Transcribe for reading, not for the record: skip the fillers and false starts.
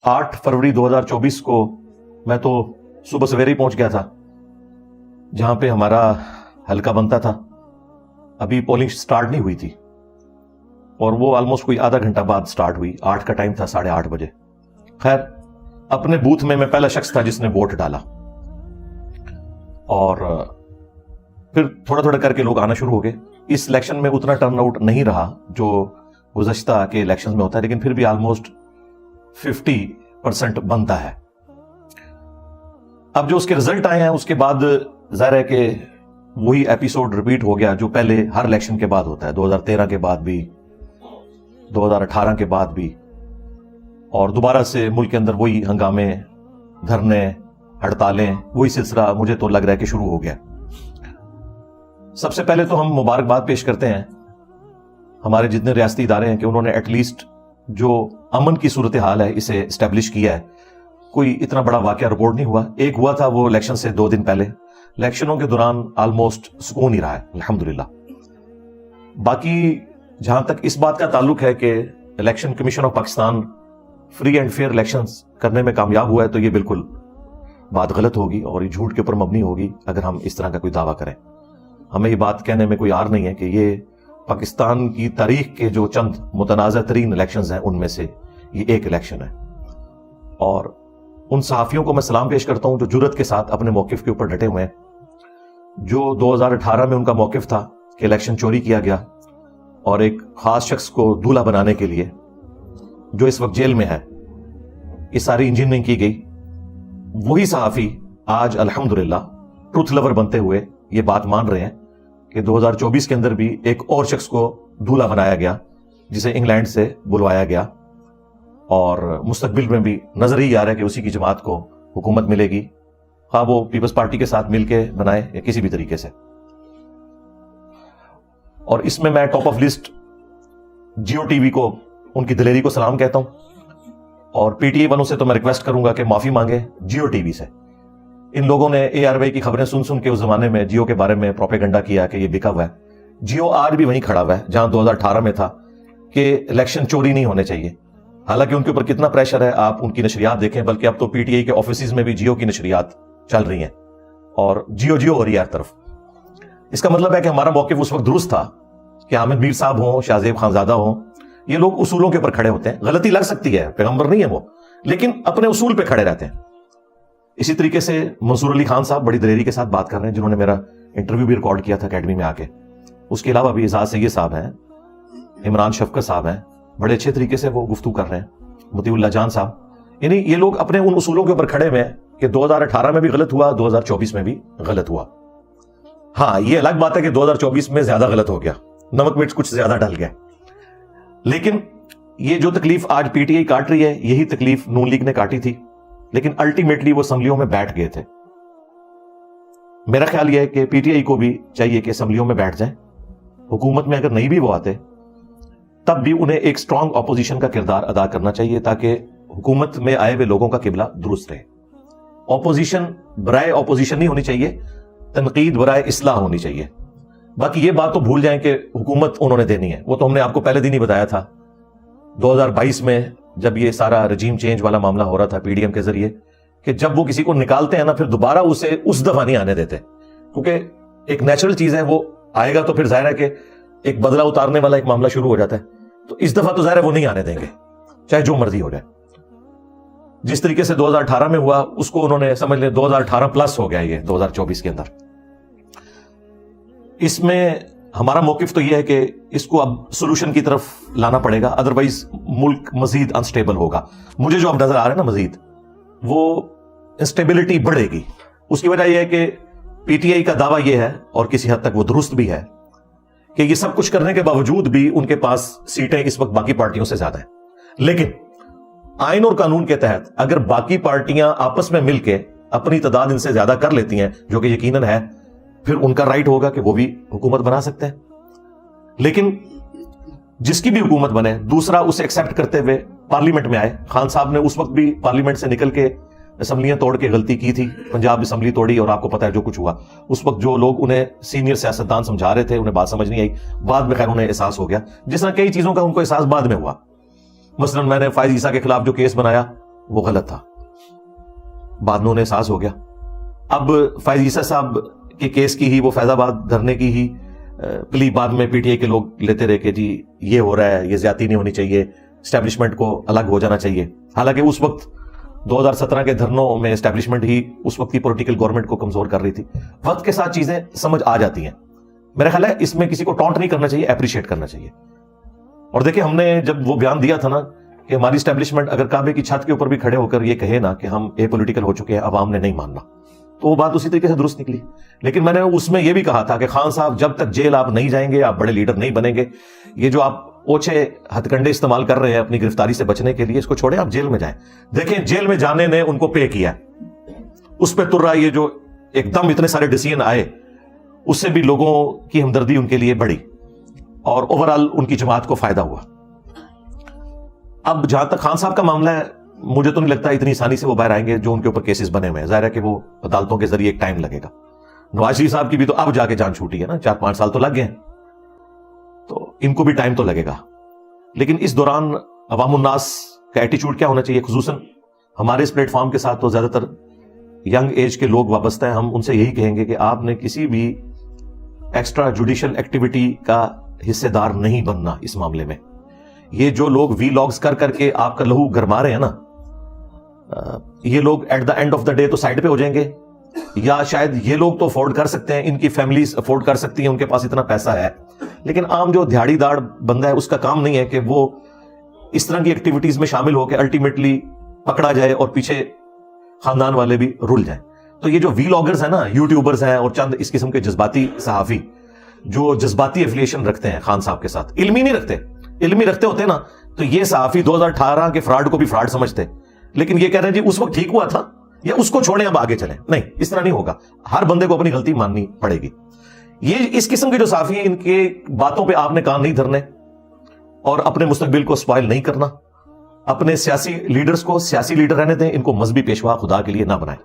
8 फरवरी 2024 को मैं तो सुबह सवेरे ही पहुंच गया था जहां पे हमारा हल्का बनता था। अभी पोलिंग स्टार्ट नहीं हुई थी और वो ऑलमोस्ट कोई आधा घंटा बाद स्टार्ट हुई। 8 का टाइम था, 8:30 बजे। खैर, अपने बूथ में मैं पहला शख्स था जिसने वोट डाला और फिर थोड़ा थोड़ा करके लोग आना शुरू हो गए। इस इलेक्शन में उतना टर्नआउट नहीं रहा जो गुज़श्ता के इलेक्शंस में होता है, लेकिन फिर भी ऑलमोस्ट 50% बनता है। अब जो उसके रिजल्ट आए हैं उसके बाद जाहिर है कि वही एपिसोड रिपीट हो गया जो पहले हर इलेक्शन के बाद होता है, 2013 के बाद भी, 2018 के बाद भी, और दोबारा से मुल्क के अंदर वही हंगामे, धरने, हड़तालें, वही सिलसिला मुझे तो लग रहा है कि शुरू हो गया। सबसे पहले तो हम मुबारकबाद पेश करते हैं हमारे जितने रियासती इदारे हैं कि उन्होंने एटलीस्ट जो अमन की सूरत हाल है इसे एस्टेब्लिश किया है। कोई इतना बड़ा वाकया रिपोर्ट नहीं हुआ। एक हुआ था वो इलेक्शन से 2 दिन पहले। इलेक्शनों के दौरान ऑलमोस्ट सुकून ही रहा है अल्हम्दुलिल्लाह। बाकी जहां तक इस बात का ताल्लुक है कि election commission of Pakistan free and fair elections करने में कामयाब हुआ है, तो ये बिल्कुल बात गलत होगी और ये झूठ के ऊपर मबनी होगी अगर हम इस तरह का कोई दावा करें। हमें ये बात कहने में कोई आर नहीं है कि ये पाकिस्तान की तारीख के जो चंद मुतनाज़ा तरीन इलेक्शंस हैं उनमें से ये एक इलेक्शन है। और उन सहाफियों को मैं सलाम पेश करता हूं जो जुर्रत के साथ अपने मौकिफ के ऊपर डटे हुए हैं। जो 2018 में उनका मौकिफ था कि इलेक्शन चोरी किया गया और एक खास शख्स को दूल्हा बनाने के लिए जो इस वक्त जेल में है, ये सारी इंजीनियरिंग की गई। वही सहाफी आज अल्हम्दुलिल्लाह ट्रूथ लवर बनते हुए ये बात मान रहे हैं कि 2024 के अंदर भी एक और शख्स को दूल्हा बनाया गया जिसे इंग्लैंड से बुलवाया गया, और मुस्तकबिल में भी नजर ही आ रहा है कि उसी की जमात को हुकूमत मिलेगी, हाँ वो पीपल्स पार्टी के साथ मिलके बनाए या किसी भी तरीके से। और इसमें मैं top of list Jio TV को, उनकी दिलेरी को सलाम कहता हूं, और पीटीआई वालों से तो मैं रिक्वेस्ट करूंगा कि माफी मांगे जियो टीवी से। इन लोगों ने ARY की खबरें सुन सुन के उस जमाने में जियो के बारे में प्रोपेगेंडा किया कि ये बिका हुआ है। जियो आज भी वहीं खड़ा हुआ है जहां 2018 में था कि इलेक्शन चोरी नहीं होने चाहिए। हालांकि उनके ऊपर कितना प्रेशर है आप उनकी नशरियात देखें, बल्कि अब तो पीटीआई के ऑफिस में भी जियो की नशरियात चल रही हैं और जियो हो रही है हर तरफ। इसका मतलब है कि हमारा मौक़िफ़ उस वक्त दुरुस्त था कि हामिद मीर साहब हों, शाहजेब खानजादा हों, ये लोग उसूलों के ऊपर खड़े होते हैं। गलती लग सकती है, पैगंबर नहीं है वो, लेकिन अपने उसूल पे खड़े रहते हैं। इसी तरीके से मंसूर अली खान साहब बड़ी दिलेरी के साथ बात कर रहे हैं, जिन्होंने मेरा इंटरव्यू भी रिकॉर्ड किया था अकेडमी में आके। उसके अलावा भी एजाज सैयद साहब हैं, इमरान शफकत साहब हैं, बड़े अच्छे तरीके से वो गुफ्तगू कर रहे हैं, मतीउल्लाह जान साहब। यानी ये लोग अपने उन उसूलों के ऊपर खड़े हुए हैं कि 2018 में भी गलत हुआ, 2024 में भी गलत हुआ। हाँ, ये अलग बात है कि 2024 में ज्यादा गलत हो गया, नमक मिर्च कुछ ज्यादा डल गया। लेकिन ये जो तकलीफ आज पीटीआई काट रही है, यही तकलीफ नून लीग ने काटी थी, लेकिन अल्टीमेटली वो असम्बलियों में बैठ गए थे। मेरा ख्याल यह है कि पीटीआई को भी चाहिए कि असम्बलियों में बैठ जाए। हुकूमत में अगर नहीं भी वो आते तब भी उन्हें एक स्ट्रांग ऑपोजिशन का किरदार अदा करना चाहिए ताकि हुकूमत में आए हुए लोगों का किबला दुरुस्त रहे। ऑपोजिशन बराए ऑपोजिशन नहीं होनी चाहिए, तनकीद बराए इस्लाह होनी चाहिए। बाकी ये बात तो भूल जाएं कि हुकूमत उन्होंने देनी है, वो तो हमने आपको पहले दिन ही बताया था 2022 में जब ये सारा रजीम चेंज वाला मामला हो रहा था पीडीएम के जरिए, कि जब वो किसी को निकालते हैं ना फिर दोबारा उसे उस दफा नहीं आने देते, क्योंकि एक नेचुरल चीज है, वो आएगा तो फिर जाहिर है कि एक बदला उतारने वाला एक मामला शुरू हो जाता है। तो इस दफा तो जाहिर है वो नहीं आने देंगे, चाहे जो मर्जी हो जाए। जिस तरीके से 2018 में हुआ उसको उन्होंने समझ लिया 2018 प्लस हो गया ये 2024 के अंदर। इसमें हमारा मौकिफ तो यह है कि इसको अब सोल्यूशन की तरफ लाना पड़ेगा, अदरवाइज मुल्क मजीद अनस्टेबल होगा। मुझे जो अब नजर आ रहा है ना मजीद, वो इंस्टेबिलिटी बढ़ेगी। उसकी वजह यह है कि पीटीआई का दावा यह है, और किसी हद तक वो दुरुस्त भी है, कि ये सब कुछ करने के बावजूद भी उनके पास सीटें इस वक्त बाकी पार्टियों से ज्यादा हैं। लेकिन आइन और कानून के तहत अगर बाकी पार्टियां आपस में मिलकर अपनी तादाद इनसे ज्यादा कर लेती हैं, जो कि यकीनन है, फिर उनका राइट होगा कि वो भी हुकूमत बना सकते हैं। लेकिन जिसकी भी हुकूमत बने, दूसरा उसे एक्सेप्ट करते हुए पार्लियामेंट में आए। खान साहब ने उस वक्त भी पार्लियामेंट से निकल के असम्बलियां तोड़ के गलती की थी, पंजाब असम्बली तोड़ी, और आपको पता है जो कुछ हुआ। उस वक्त जो लोग उन्हें सीनियर सियासतदान समझा रहे थे, उन्हें बात समझ नहीं आई। बाद में खैर उन्हें एहसास हो गया, जिस तरह कई चीजों का उनको एहसास बाद में हुआ। मसलन मैंने फायज ईसा के खिलाफ जो केस बनाया, وہ غلط تھا. بعد میں انہیں احساس ہو گیا. اب فائز عیسیٰ صاحب کے کیس کی ہی وہ فیض آباد دھرنے کی ہی پلی بعد میں پی ٹی آئی کے لوگ لیتے رہے کہ جی یہ ہو رہا ہے, یہ زیادتی نہیں ہونی چاہیے, اسٹیبلشمنٹ کو الگ ہو جانا چاہیے. حالانکہ اس وقت 2017 کے دھرنوں میں اسٹیبلشمنٹ ہی اس وقت کی پولیٹیکل گورنمنٹ کو کمزور کر رہی تھی. وقت کے ساتھ چیزیں سمجھ آ جاتی ہیں. میرا خیال ہے اس میں کسی کو ٹونٹ نہیں کرنا چاہیے, اپریشیٹ کرنا چاہیے. اور دیکھیں ہم نے جب وہ بیان دیا تھا نا کہ ہماری اسٹیبلشمنٹ اگر کعبے کی چھت کے اوپر بھی کھڑے ہو کر یہ کہے نا کہ ہم اے پولیٹیکل ہو چکے ہیں, عوام نے نہیں ماننا, تو وہ بات اسی طریقے سے درست نکلی. لیکن میں نے اس میں یہ بھی کہا تھا کہ خان صاحب جب تک جیل آپ نہیں جائیں گے, آپ بڑے لیڈر نہیں بنیں گے, یہ جو آپ اوچھے ہتھ کنڈے استعمال کر رہے ہیں اپنی گرفتاری سے بچنے کے لیے, اس کو چھوڑیں, آپ جیل میں جائیں. دیکھیں جیل میں جانے نے ان کو پے کیا, اس پہ تر رہا یہ جو ایک دم اتنے سارے ڈیسیژن آئے, اس سے بھی لوگوں کی ہمدردی ان کے لیے بڑھی اور اوورآل ان کی جماعت کو فائدہ ہوا. اب جہاں تک خان صاحب کا معاملہ ہے, مجھے تو نہیں لگتا اتنی آسانی سے وہ باہر آئیں گے. جو ان کے اوپر کیسز بنے ہوئے ہیں, ظاہر ہے کہ وہ عدالتوں کے ذریعے ایک ٹائم لگے گا. نواز شریف صاحب کی بھی تو اب جا کے جان چھوٹی ہے نا, 4-5 سال تو لگ گئے ہیں, تو ان کو بھی ٹائم تو لگے گا. لیکن اس دوران عوام الناس کا ایٹیچیوڈ کیا ہونا چاہیے؟ خصوصاً ہمارے اس پلیٹ فارم کے ساتھ تو زیادہ تر ینگ ایج کے لوگ وابستہ ہیں. ہم ان سے یہی کہیں گے کہ آپ نے کسی بھی ایکسٹرا جوڈیشل ایکٹیویٹی کا حصے دار نہیں بننا اس معاملے میں. یہ جو لوگ وی لاگز کر کر کے آپ کا لہو گرما رہے ہیں نا, یہ لوگ at the end of the day تو سائڈ پہ ہو جائیں گے, یا شاید یہ لوگ تو افورڈ کر سکتے ہیں, ان کی فیملیز افورڈ کر سکتی ہیں, ان کے پاس اتنا پیسہ ہے. لیکن عام جو دیہڑی داڑ بندہ ہے, اس کا کام نہیں ہے کہ وہ اس طرح کی ایکٹیویٹیز میں شامل ہو کے الٹیمیٹلی پکڑا جائے اور پیچھے خاندان والے بھی رل جائیں. تو یہ جو وی لاگرز ہیں نا, یوٹیوبرز ہیں اور چند اس قسم کے جذباتی صحافی جو جذباتی ایفیلیشن رکھتے ہیں خان صاحب کے ساتھ, علمی نہیں رکھتے. علمی رکھتے ہوتے نا تو یہ صحافی 2018 کے فراڈ کو بھی فراڈ سمجھتے, لیکن یہ کہہ رہے ہیں جی اس وقت ٹھیک ہوا تھا, یا اس کو چھوڑیں اب آگے چلیں. نہیں, اس طرح نہیں ہوگا. ہر بندے کو اپنی غلطی ماننی پڑے گی. یہ اس قسم کے جو صحافی ہیں, ان کے باتوں پہ آپ نے کان نہیں دھرنے اور اپنے مستقبل کو سپائل نہیں کرنا. اپنے سیاسی لیڈرز کو سیاسی لیڈر رہنے دیں, ان کو مذہبی پیشوا خدا کے لیے نہ بنائیں.